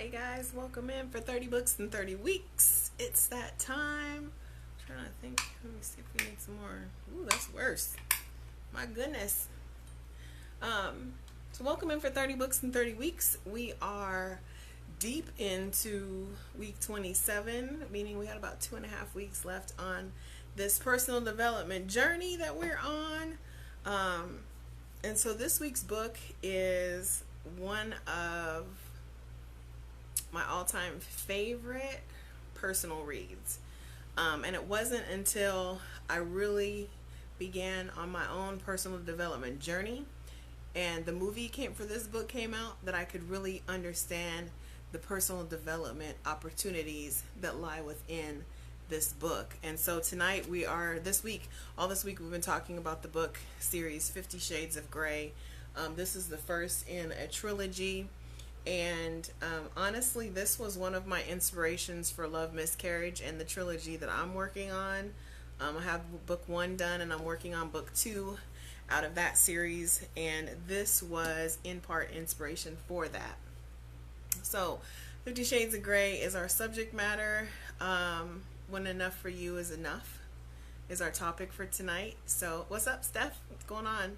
Hey guys, welcome in for 30 books in 30 weeks. It's that time. I'm trying to think. Let me see if we need some more. Ooh, that's worse. My goodness. So welcome in for 30 books in 30 weeks. We are deep into week 27, meaning we got about 2.5 weeks left on this personal development journey that we're on. And so this week's book is one of my all-time favorite personal reads. And it wasn't until I really began on my own personal development journey and the movie came for this book came out that I could really understand the personal development opportunities that lie within this book. And so tonight all this week we've been talking about the book series 50 Shades of Grey. This is the first in a trilogy. And honestly, this was one of my inspirations for Love Miscarriage and the trilogy that I'm working on. I have book 1 done and I'm working on book 2 out of that series. And this was in part inspiration for that. So 50 Shades of Grey is our subject matter. When enough for you is enough is our topic for tonight. So what's up, Steph? What's going on?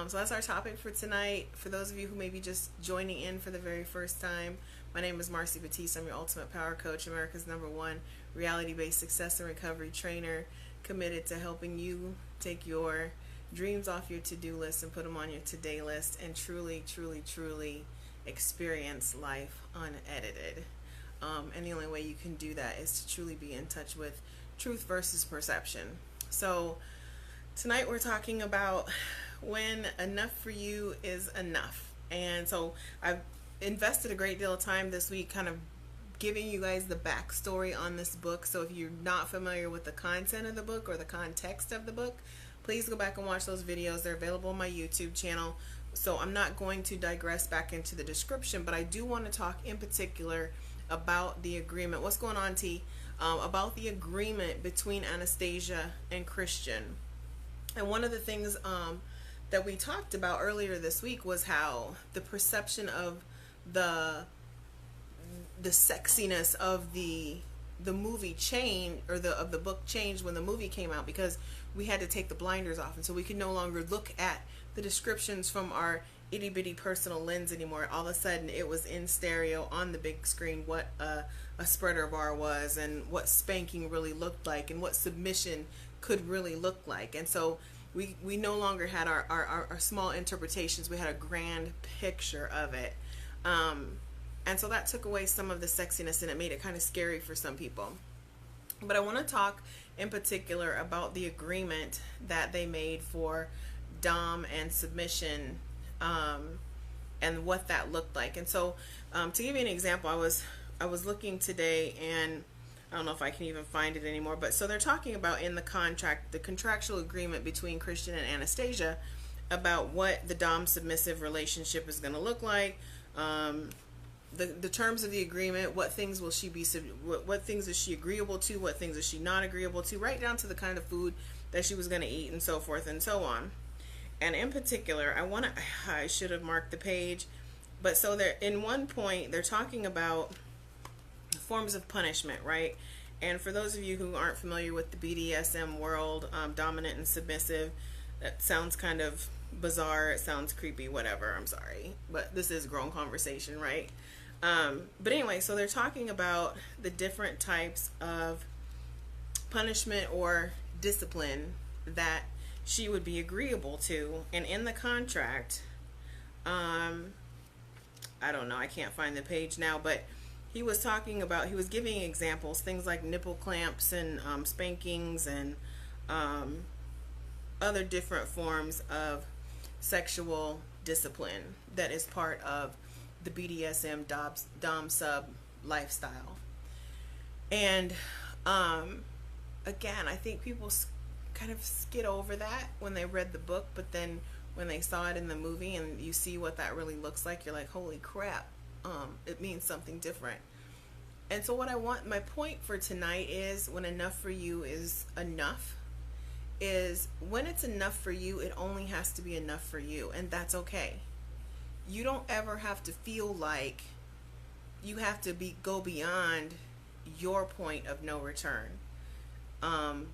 So that's our topic for tonight. For those of you who may be just joining in for the very first time, my name is Marcy Batiste. I'm your ultimate power coach, America's #1 reality-based success and recovery trainer, committed to helping you take your dreams off your to-do list and put them on your today list and truly, truly, truly experience life unedited. And the only way you can do that is to truly be in touch with truth versus perception. So tonight we're talking about when enough for you is enough. And so I've invested a great deal of time this week kind of giving you guys the backstory on this book. So if you're not familiar with the content of the book or the context of the book, please go back and watch those videos. They're available on my YouTube channel. So I'm not going to digress back into the description, but I do want to talk in particular about the agreement. What's going on, T? About the agreement between Anastasia and Christian. And one of the things that we talked about earlier this week was how the perception of the sexiness of the movie changed, or of the book changed when the movie came out, because we had to take the blinders off, and so we could no longer look at the descriptions from our itty bitty personal lens anymore. All of a sudden it was in stereo on the big screen what a spreader bar was, and what spanking really looked like, and what submission could really look like. And so we no longer had our small interpretations. We had a grand picture of it. And so that took away some of the sexiness, and it made it kind of scary for some people. But I want to talk in particular about the agreement that they made for Dom and submission, and what that looked like. And so to give you an example, I was looking today, and I don't know if I can even find it anymore, but so they're talking about in the contract, the contractual agreement between Christian and Anastasia about what the Dom submissive relationship is going to look like, the terms of the agreement, what things will she be, what things is she agreeable to, what things is she not agreeable to, right down to the kind of food that she was going to eat, and so forth and so on. And in particular, I should have marked the page, but so they're in one point they're talking about forms of punishment, right? And for those of you who aren't familiar with the BDSM world, dominant and submissive, that sounds kind of bizarre, it sounds creepy, whatever, I'm sorry, but this is grown conversation, right? But anyway, so they're talking about the different types of punishment or discipline that she would be agreeable to. And in the contract, I don't know, I can't find the page now, but he was giving examples, things like nipple clamps and spankings and other different forms of sexual discipline that is part of the BDSM Dom sub lifestyle. And again, I think people kind of skid over that when they read the book, but then when they saw it in the movie and you see what that really looks like, you're like, holy crap, it means something different. And so my point for tonight is, when enough for you is enough, is when it's enough for you, it only has to be enough for you, and that's okay. You don't ever have to feel like you have to go beyond your point of no return,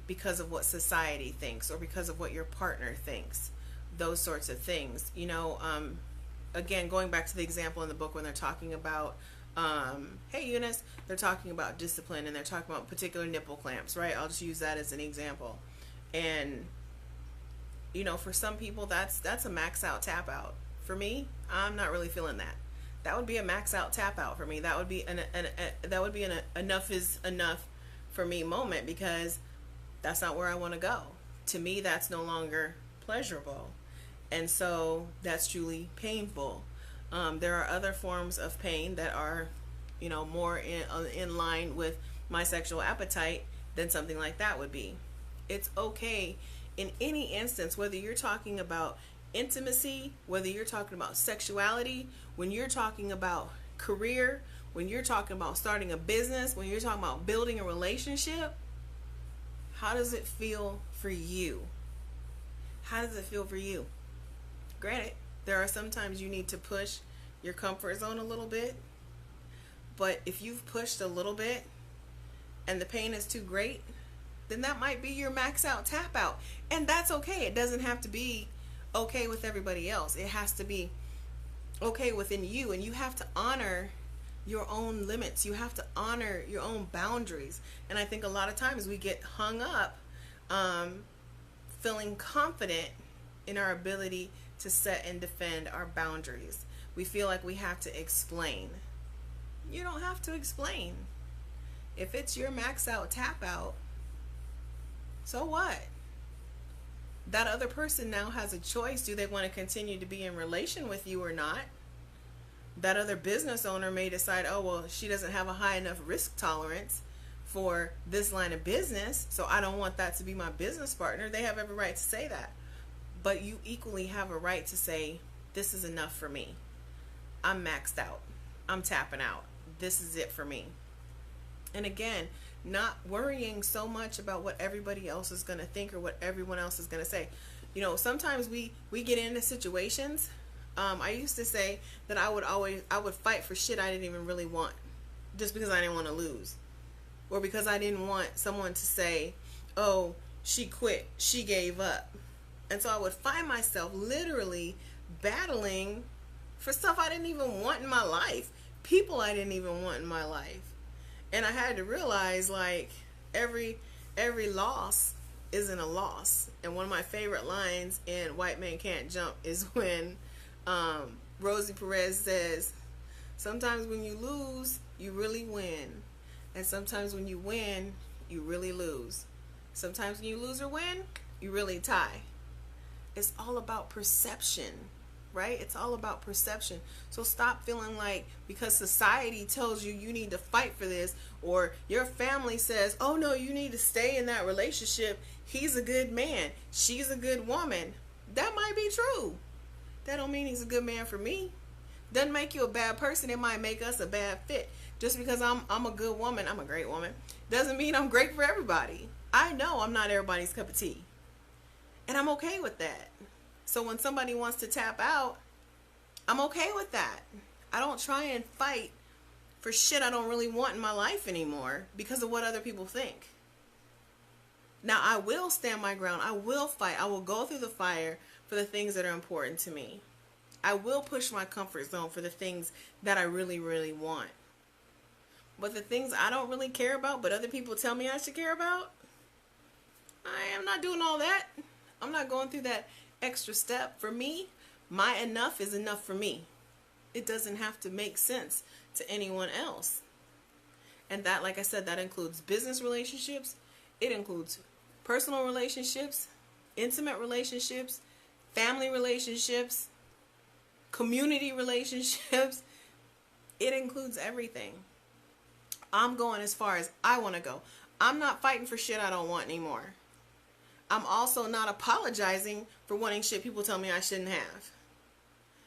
because of what society thinks or because of what your partner thinks, those sorts of things. Again, going back to the example in the book when they're talking about, hey Eunice, they're talking about discipline and they're talking about particular nipple clamps, right? I'll just use that as an example. And for some people that's a max out tap out. For me, I'm not really feeling that. That would be a max out tap out for me. That would be an enough is enough for me moment, because that's not where I want to go. To me, that's no longer pleasurable. And so that's truly painful. There are other forms of pain that are, more in line with my sexual appetite than something like that would be. It's okay in any instance, whether you're talking about intimacy, whether you're talking about sexuality, when you're talking about career, when you're talking about starting a business, when you're talking about building a relationship. How does it feel for you? How does it feel for you? Granted, there are some times you need to push your comfort zone a little bit, but if you've pushed a little bit and the pain is too great, then that might be your max out tap out. And that's okay. It doesn't have to be okay with everybody else. It has to be okay within you, and you have to honor your own limits. You have to honor your own boundaries. And I think a lot of times we get hung up feeling confident in our ability to set and defend our boundaries. We feel like we have to explain. You don't have to explain. If it's your max out tap out, so what? That other person now has a choice. Do they want to continue to be in relation with you or not? That other business owner may decide, oh, well, she doesn't have a high enough risk tolerance for this line of business, so I don't want that to be my business partner. They have every right to say that. But you equally have a right to say, this is enough for me. I'm maxed out. I'm tapping out. This is it for me. And again, not worrying so much about what everybody else is going to think or what everyone else is going to say. Sometimes we get into situations. I used to say that I would fight for shit I didn't even really want, just because I didn't want to lose, or because I didn't want someone to say, oh, she quit, she gave up. And so I would find myself literally battling for stuff I didn't even want in my life, people I didn't even want in my life. And I had to realize, like, every loss isn't a loss. And one of my favorite lines in White Man Can't Jump is when Rosie Perez says, sometimes when you lose, you really win. And sometimes when you win, you really lose. Sometimes when you lose or win, you really tie. It's all about perception, right? It's all about perception. So stop feeling like because society tells you you need to fight for this, or your family says, oh no, you need to stay in that relationship. He's a good man. She's a good woman. That might be true. That don't mean he's a good man for me. Doesn't make you a bad person. It might make us a bad fit. Just because I'm a good woman, I'm a great woman, doesn't mean I'm great for everybody. I know I'm not everybody's cup of tea. And I'm okay with that. So when somebody wants to tap out, I'm okay with that. I don't try and fight for shit I don't really want in my life anymore because of what other people think. Now, I will stand my ground. I will fight. I will go through the fire for the things that are important to me. I will push my comfort zone for the things that I really, really want. But the things I don't really care about, but other people tell me I should care about, I am not doing all that. I'm not going through that extra step. For me, my enough is enough for me. It doesn't have to make sense to anyone else. And that, like I said, that includes business relationships. It includes personal relationships, intimate relationships, family relationships, community relationships. It includes everything. I'm going as far as I want to go. I'm not fighting for shit I don't want anymore. I'm also not apologizing for wanting shit people tell me I shouldn't have.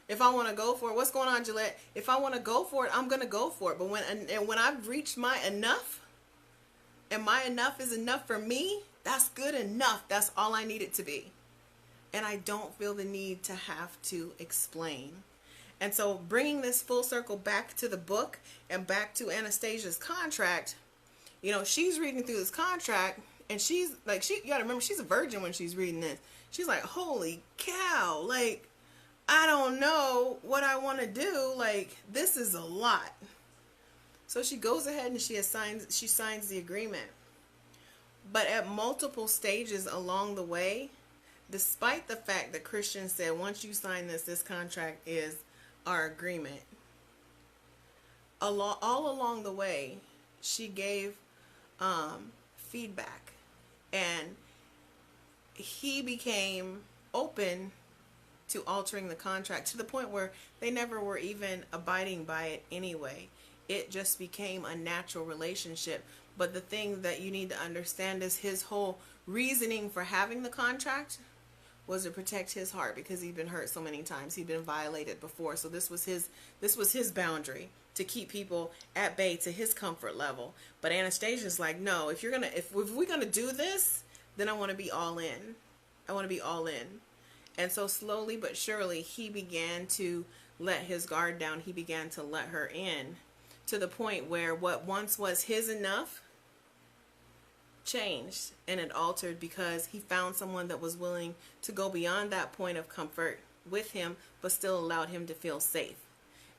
If I want to go for it, what's going on, Gillette? If I want to go for it, I'm going to go for it. But when I've reached my enough, and my enough is enough for me, that's good enough. That's all I need it to be. And I don't feel the need to have to explain. And so bringing this full circle back to the book and back to Anastasia's contract, you know, she's reading through this contract and she's like, you gotta remember, she's a virgin when she's reading this. She's like, holy cow, like, I don't know what I want to do. Like, this is a lot. So she goes ahead and she signs the agreement. But at multiple stages along the way, despite the fact that Christian said, once you sign this contract is our agreement, all along the way, she gave feedback. And he became open to altering the contract to the point where they never were even abiding by it anyway. It just became a natural relationship. But the thing that you need to understand is his whole reasoning for having the contract was to protect his heart, because he'd been hurt so many times. He'd been violated before. So this was his boundary, to keep people at bay to his comfort level. But Anastasia's like, no, if we're gonna do this, then I want to be all in. I want to be all in. And so slowly but surely, he began to let his guard down. He began to let her in, to the point where what once was his enough changed, and it altered, because he found someone that was willing to go beyond that point of comfort with him, but still allowed him to feel safe.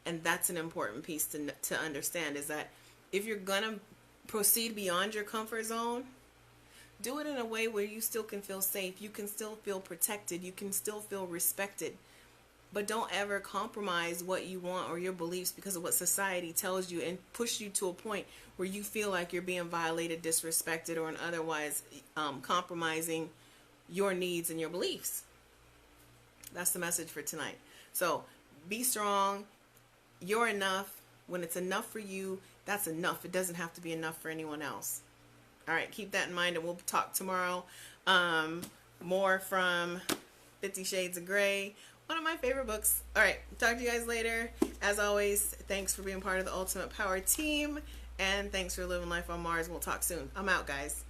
And that's an important piece to understand, is that if you're gonna proceed beyond your comfort zone, do it in a way where you still can feel safe, you can still feel protected, you can still feel respected. But don't ever compromise what you want or your beliefs because of what society tells you, and push you to a point where you feel like you're being violated, disrespected, or otherwise compromising your needs and your beliefs. That's the message for tonight. So be strong. You're enough. When it's enough for you, that's enough. It doesn't have to be enough for anyone else. All right, keep that in mind, and we'll talk tomorrow more from 50 Shades of Grey, one of my favorite books. All right, talk to you guys later. As always, thanks for being part of the Ultimate Power team, and thanks for living life on Mars. We'll talk soon. I'm out, guys.